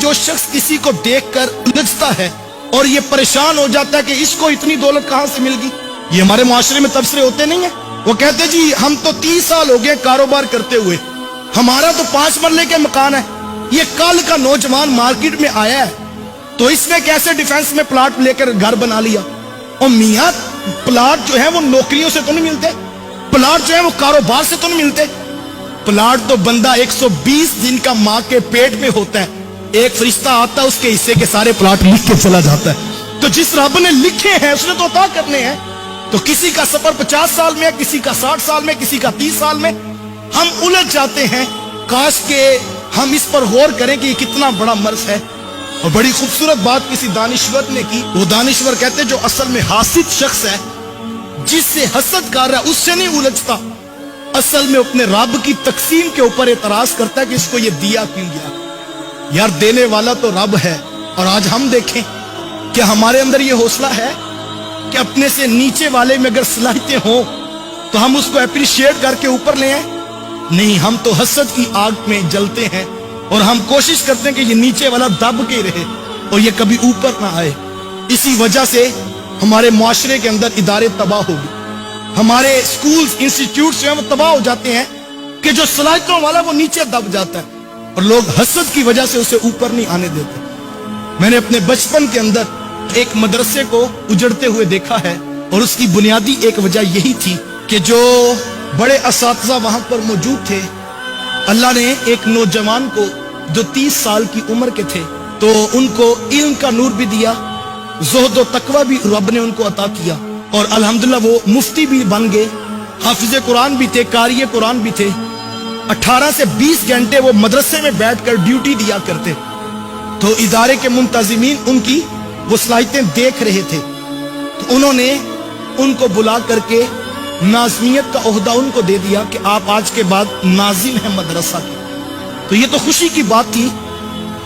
जो शख्स किसी को देखकर उलझता है और ये परेशान हो जाता है कि इसको इतनी दौलत कहां से मिल गई, ये हमारे मुआशरे में तबसरे होते नहीं है। वो कहते जी हम तो 30 साल हो गए कारोबार करते हुए, हमारा तो 5 मरले के मकान है, ये कल का नौजवान मार्केट में आया है तो इसने कैसे डिफेंस में प्लाट लेकर घर बना लिया। और मियाँ प्लाट जो है वो नौकरियों से तो नहीं मिलते, प्लाट जो है वो कारोबार से तो नहीं मिलते। प्लाट तो बंदा 120 दिन का माँ के पेट में होता है, एक फरिश्ता आता है उसके हिस्से के सारे प्लाट लिख के चला जाता है। तो जिस रब ने लिखे हैं उसने तो अता करने हैं। तो किसी का सफर 50 साल में, किसी का 60 साल में, किसी का 30 साल में, हम उलझ जाते हैं। काश के हम इस पर गौर करें कि ये कितना बड़ा मर्ज है। और बड़ी खूबसूरत बात किसी दानिश्वर ने की। वो दानिश्वर कहते जो असल में हासिद शख्स है, जिससे हसद कर रहा है उससे नहीं उलझता, असल में अपने रब की तकसीम के ऊपर एतराज करता है कि इसको ये दिया क्यों गया। यार देने वाला तो रब है। और आज हम देखें कि हमारे अंदर ये हौसला है कि अपने से नीचे वाले में अगर सलाहियतें हो तो हम उसको अप्रिशिएट करके ऊपर ले आए। नहीं, हम तो हसद की आग में जलते हैं और हम कोशिश करते हैं कि ये नीचे वाला दब के रहे और ये कभी ऊपर ना आए। इसी वजह से हमारे मुआशरे के अंदर इदारे तबाह हो गए, हमारे स्कूल्स इंस्टीट्यूट जो है वो तबाह हो जाते हैं कि जो सलाहियतों वाला वो नीचे दब जाता है और लोग हसद की वजह से उसे ऊपर नहीं आने देते। मैंने अपने बचपन के अंदर एक मदरसे को उजड़ते हुए देखा है और उसकी बुनियादी एक वजह यही थी कि जो बड़े असातिज़ा वहां पर मौजूद थे, अल्लाह ने एक नौजवान को जो 30 साल की उम्र के थे तो उनको इल्म का नूर भी दिया, ज़ुहद व तकवा भी रब ने उनको अता किया और अल्हम्दुलिल्लाह वो मुफ्ती भी बन गए, हाफिज़े कुरान भी थे, कारी कुरान भी थे। 18 से 20 घंटे वो मदरसे में बैठकर ड्यूटी दिया करते। तो इदारे के मुंतज़िमीन उनकी वो सलाहियतें देख रहे थे तो उन्होंने उनको बुला करके नाज़मियत का ओहदा उनको दे दिया कि आप आज के बाद नाज़िम हैं मदरसा के। तो ये तो खुशी की बात थी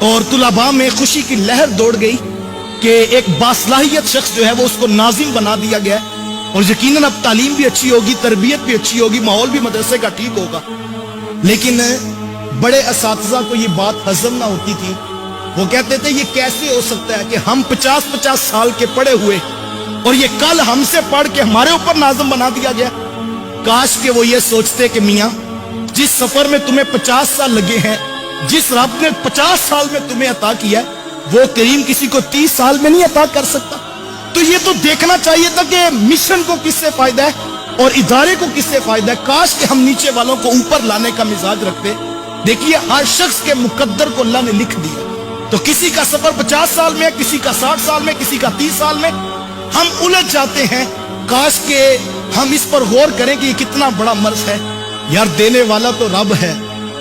और तुलबा में खुशी की लहर दौड़ गई कि एक बासलाहियत शख्स जो है वो उसको नाज़िम बना दिया गया और यकीनन अब तालीम भी अच्छी होगी, तरबियत भी अच्छी होगी, माहौल भी मदरसे का ठीक होगा। लेकिन बड़े असातिज़ा को ये बात हजम ना होती थी। वो कहते थे ये कैसे हो सकता है कि हम 50-50 साल के पढ़े हुए और ये कल हमसे पढ़ के हमारे ऊपर नाज़िम बना दिया गया। काश के वो ये सोचते कि मियाँ जिस सफर में तुम्हें 50 साल लगे हैं, जिस रब ने 50 साल में तुम्हें अता किया है, वो करीम किसी को 30 साल में नहीं अता कर सकता। तो ये तो देखना चाहिए था कि मिशन को किससे फायदा है और इदारे को किससे फायदा है। काश के हम नीचे वालों को ऊपर लाने का मिजाज रखते। देखिए हर शख्स के मुकद्दर को अल्लाह ने लिख दिया। तो किसी का सफर 50 साल में, किसी का 60 साल में, किसी का 30 साल में, हम उलझ जाते हैं। काश के हम इस पर गौर करें कि ये कितना बड़ा मर्ज है। यार देने वाला तो रब है।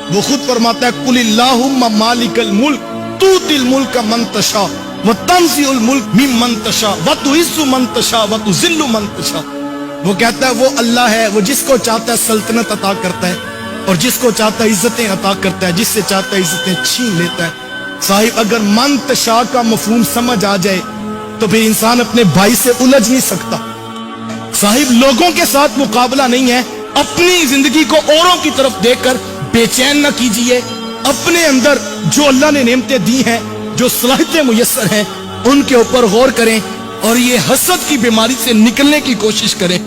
वो खुद फरमाता है कुलिल्लाहुम्मा मालिकल मुल्क तूतिल मुल्क मन तशा व तंज़िउल मुल्क मिम्मन तशा व तुइज़्ज़ु मन तशा व तुज़िल्लु मन तशा। वो कहता है वो अल्लाह है, वो जिसको चाहता है सल्तनत अता करता है और जिसको चाहता है इज्जतें अता करता है, जिससे चाहता है इज्जतें छीन लेता है। साहिब अगर मन तशा का मफहूम समझ आ जाए तो फिर इंसान अपने भाई से उलझ नहीं सकता। साहिब लोगों के साथ मुकाबला नहीं है, अपनी जिंदगी को औरों की तरफ देखकर बेचैन न कीजिए। अपने अंदर जो अल्लाह ने नेमतें दी हैं, जो सलाहियतें मुयस्सर हैं, उनके ऊपर गौर करें और ये हसद की बीमारी से निकलने की कोशिश करें।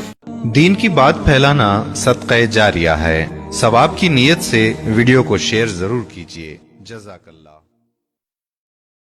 दीन की बात फैलाना सदक़े जारिया है। सवाब की नीयत से वीडियो को शेयर जरूर कीजिए। जज़ाकल्लाह।